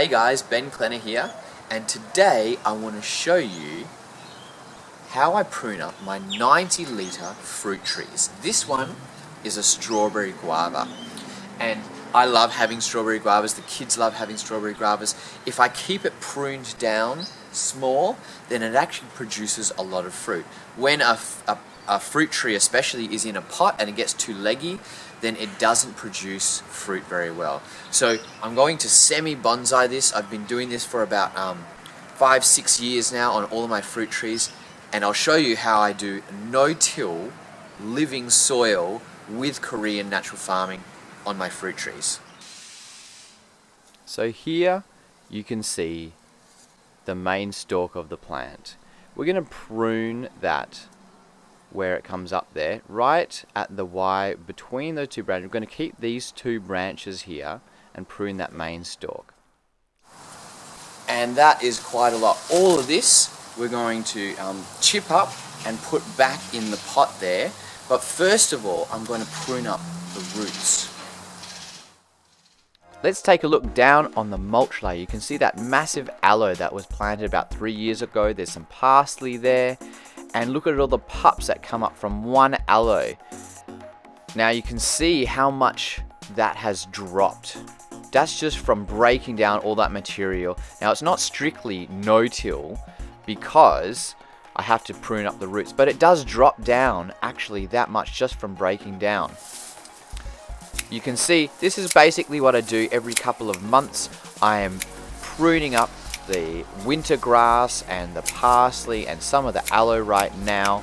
Hey guys, Ben Klenner here, and today I want to show you how I prune up my 90-litre fruit trees. This one is a strawberry guava, and I love having strawberry guavas. The kids love having strawberry guavas. If I keep it pruned down small, then it actually produces a lot of fruit. When a fruit tree especially is in a pot and it gets too leggy, then it doesn't produce fruit very well. So I'm going to semi-bonsai this. I've been doing this for about 5-6 years now on all of my fruit trees, and I'll show you how I do no-till living soil with Korean natural farming on my fruit trees. So here you can see the main stalk of the plant. We're going to prune that where it comes up there, right at the Y between those two branches. We're going to keep these two branches here and prune that main stalk. And that is quite a lot. All of this we're going to chip up and put back in the pot there. But first of all, I'm going to prune up the roots. Let's take a look down on the mulch layer. You can see that massive aloe that was planted about 3 years ago. There's some parsley there. And look at all the pups that come up from one aloe. Now you can see how much that has dropped. That's just from breaking down all that material. Now it's not strictly no-till because I have to prune up the roots, but it does drop down actually that much just from breaking down. You can see this is basically what I do every couple of months. I am pruning up the winter grass and the parsley and some of the aloe right now.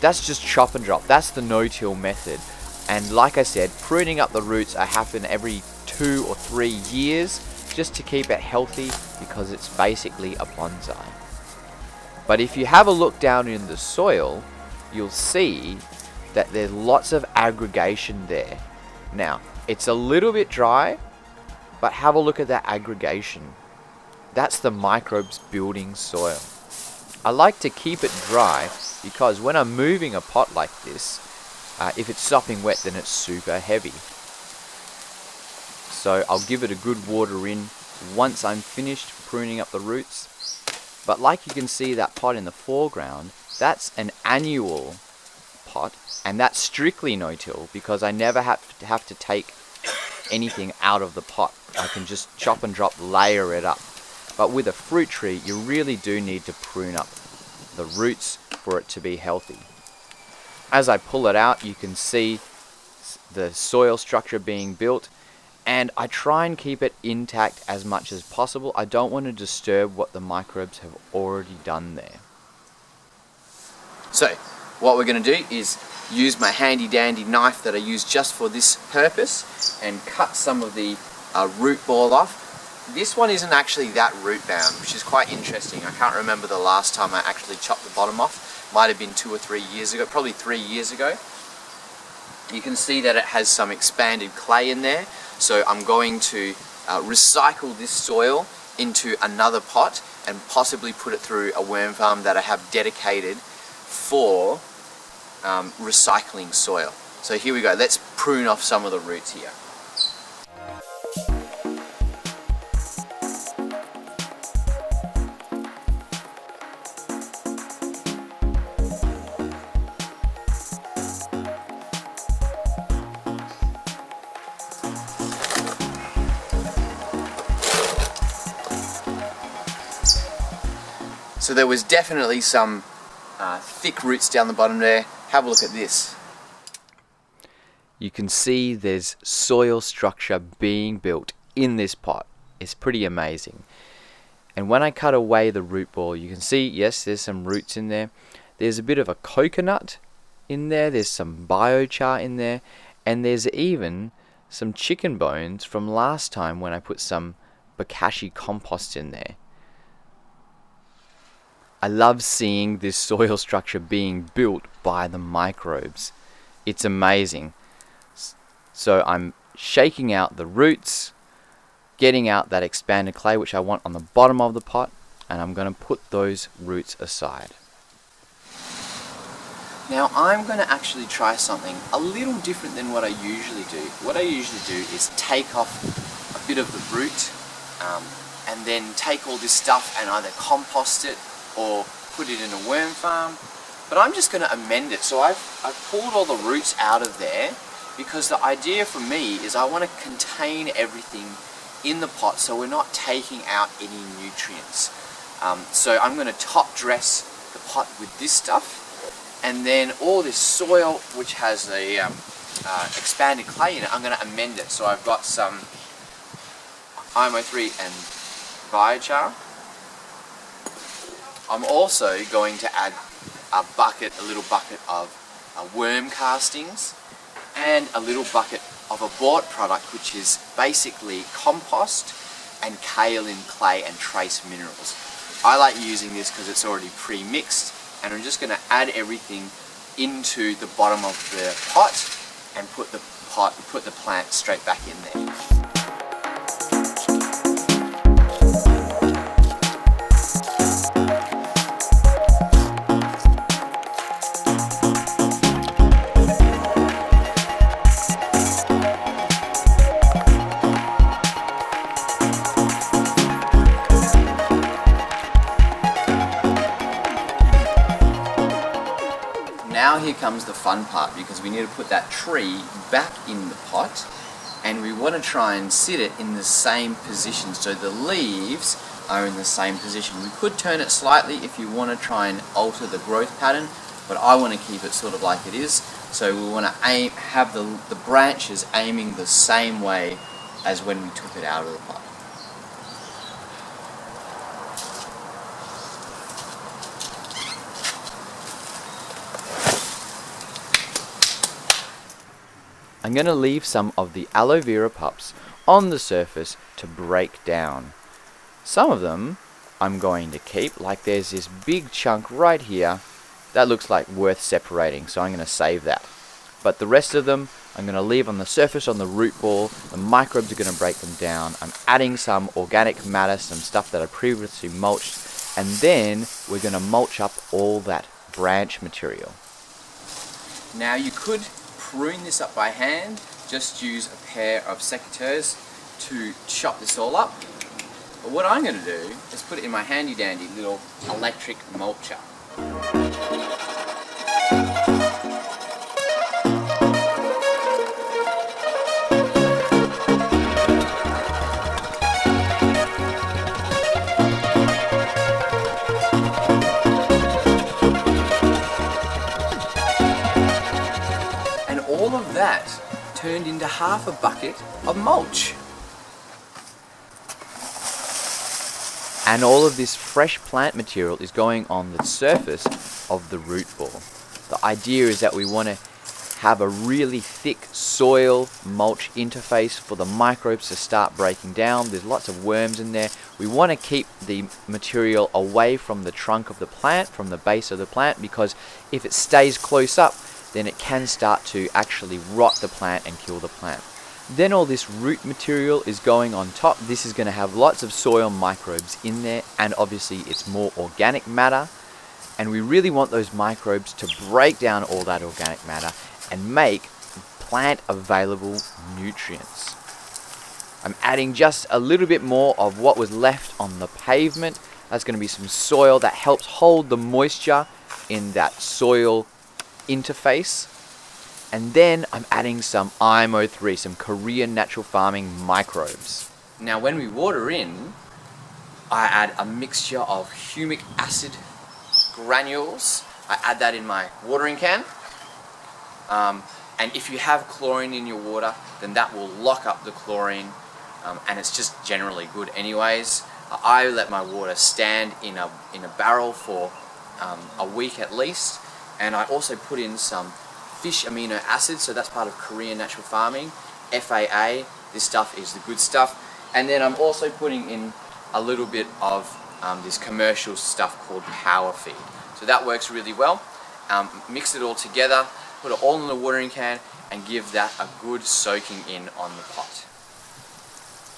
That's just chop and drop. That's the no-till method. And like I said, pruning up the roots happen every 2 or 3 years just to keep it healthy because it's basically a bonsai. But if you have a look down in the soil, you'll see that there's lots of aggregation there. Now, it's a little bit dry, but have a look at that aggregation. That's the microbes building soil. I like to keep it dry because when I'm moving a pot like this, if it's sopping wet, then it's super heavy. So I'll give it a good water in once I'm finished pruning up the roots. But like you can see that pot in the foreground, that's an annual pot, and that's strictly no-till because I never have to take anything out of the pot. I can just chop and drop, layer it up. But with a fruit tree, you really do need to prune up the roots for it to be healthy. As I pull it out, you can see the soil structure being built, and I try and keep it intact as much as possible. I don't want to disturb what the microbes have already done there. So what we're going to do is use my handy dandy knife that I use just for this purpose and cut some of the root ball off. This one isn't actually that root bound, which is quite interesting. I can't remember the last time I actually chopped the bottom off. Might have been 2 or 3 years ago, probably 3 years ago. You can see that it has some expanded clay in there. So I'm going to recycle this soil into another pot and possibly put it through a worm farm that I have dedicated for recycling soil. So here we go. Let's prune off some of the roots here. So there was definitely some thick roots down the bottom there. Have a look at this. You can see there's soil structure being built in this pot. It's pretty amazing. And when I cut away the root ball, you can see, yes, there's some roots in there. There's a bit of a coconut in there. There's some biochar in there. And there's even some chicken bones from last time when I put some bokashi compost in there. I love seeing this soil structure being built by the microbes. It's amazing. So I'm shaking out the roots, getting out that expanded clay which I want on the bottom of the pot, and I'm going to put those roots aside. Now I'm going to actually try something a little different than what I usually do. What I usually do is take off a bit of the root and then take all this stuff and either compost it or put it in a worm farm. But I'm just going to amend it. So I've pulled all the roots out of there, because the idea for me is I want to contain everything in the pot so we're not taking out any nutrients. So I'm going to top dress the pot with this stuff, and then all this soil which has the expanded clay in it, I'm going to amend it. So I've got some IMO3 and biochar. I'm also going to add a little bucket of worm castings, and a little bucket of a bought product, which is basically compost and kaolin clay and trace minerals. I like using this because it's already pre-mixed, and I'm just going to add everything into the bottom of the pot and put the plant straight back in there. Now here comes the fun part, because we need to put that tree back in the pot, and we want to try and sit it in the same position so the leaves are in the same position. We could turn it slightly if you want to try and alter the growth pattern, but I want to keep it sort of like it is. So we want to have the branches aiming the same way as when we took it out of the pot. I'm going to leave some of the aloe vera pups on the surface to break down. Some of them I'm going to keep, like there's this big chunk right here that looks like worth separating, so I'm going to save that. But the rest of them I'm going to leave on the surface on the root ball. The microbes are going to break them down. I'm adding some organic matter, some stuff that I previously mulched, and then we're going to mulch up all that branch material. Now you could prune this up by hand, just use a pair of secateurs to chop this all up. But what I'm going to do is put it in my handy dandy little electric mulcher. All of that turned into half a bucket of mulch. And all of this fresh plant material is going on the surface of the root ball. The idea is that we want to have a really thick soil mulch interface for the microbes to start breaking down. There's lots of worms in there. We want to keep the material away from the trunk of the plant, from the base of the plant, because if it stays close up, then it can start to actually rot the plant and kill the plant. Then all this root material is going on top. This is going to have lots of soil microbes in there, and obviously it's more organic matter, and we really want those microbes to break down all that organic matter and make plant available nutrients. I'm adding just a little bit more of what was left on the pavement. That's going to be some soil that helps hold the moisture in that soil interface. And then I'm adding some IMO3, some Korean natural farming microbes. Now when we water in, I add a mixture of humic acid granules. I add that in my watering can. And if you have chlorine in your water, then that will lock up the chlorine, and it's just generally good anyways. I let my water stand in a barrel for a week at least, and I also put in some fish amino acids, so that's part of Korean natural farming, FAA. This stuff is the good stuff. And then I'm also putting in a little bit of this commercial stuff called power feed. So that works really well. Mix it all together, put it all in the watering can, and give that a good soaking in on the pot.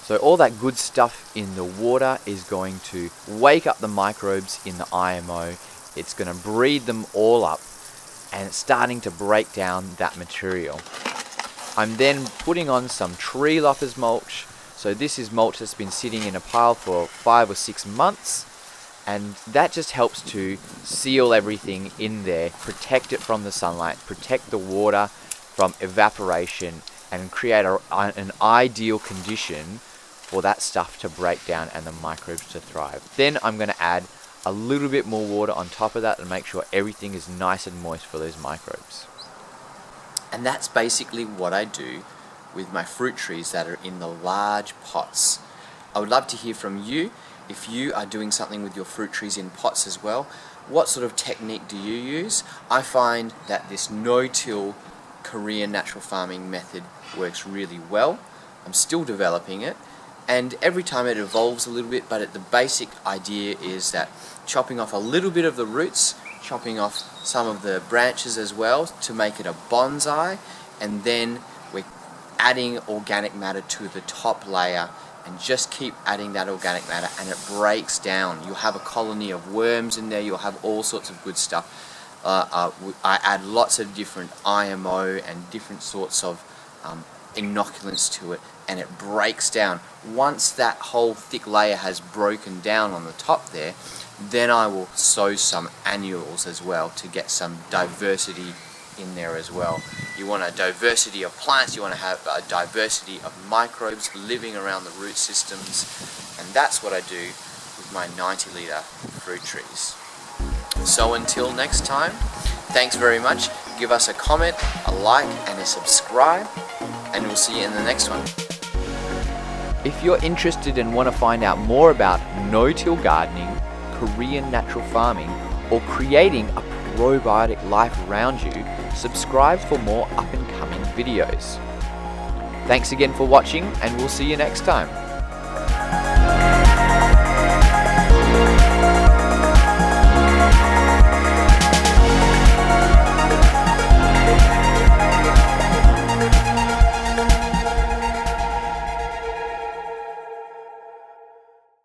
So all that good stuff in the water is going to wake up the microbes in the IMO. It's going to breed them all up, and it's starting to break down that material. I'm then putting on some tree loppers mulch, So this is mulch that's been sitting in a pile for 5 or 6 months, and that just helps to seal everything in there, protect it from the sunlight, protect the water from evaporation, and create an ideal condition for that stuff to break down and the microbes to thrive. Then I'm going to add a little bit more water on top of that and make sure everything is nice and moist for those microbes. And that's basically what I do with my fruit trees that are in the large pots. I would love to hear from you if you are doing something with your fruit trees in pots as well. What sort of technique do you use? I find that this no-till Korean natural farming method works really well. I'm still developing it, and every time it evolves a little bit, but the basic idea is that chopping off a little bit of the roots, chopping off some of the branches as well to make it a bonsai, and then we're adding organic matter to the top layer, and just keep adding that organic matter, and it breaks down. You'll have a colony of worms in there, you'll have all sorts of good stuff. I add lots of different IMO and different sorts of inoculants to it, and it breaks down. Once that whole thick layer has broken down on the top there, then I will sow some annuals as well to get some diversity in there as well. You want a diversity of plants, you want to have a diversity of microbes living around the root systems, and that's what I do with my 90-litre fruit trees. So until next time, thanks very much. Give us a comment, a like and a subscribe, and we'll see you in the next one. If you're interested and want to find out more about no-till gardening, Korean natural farming, or creating a probiotic life around you, subscribe for more up-and-coming videos. Thanks again for watching, and we'll see you next time.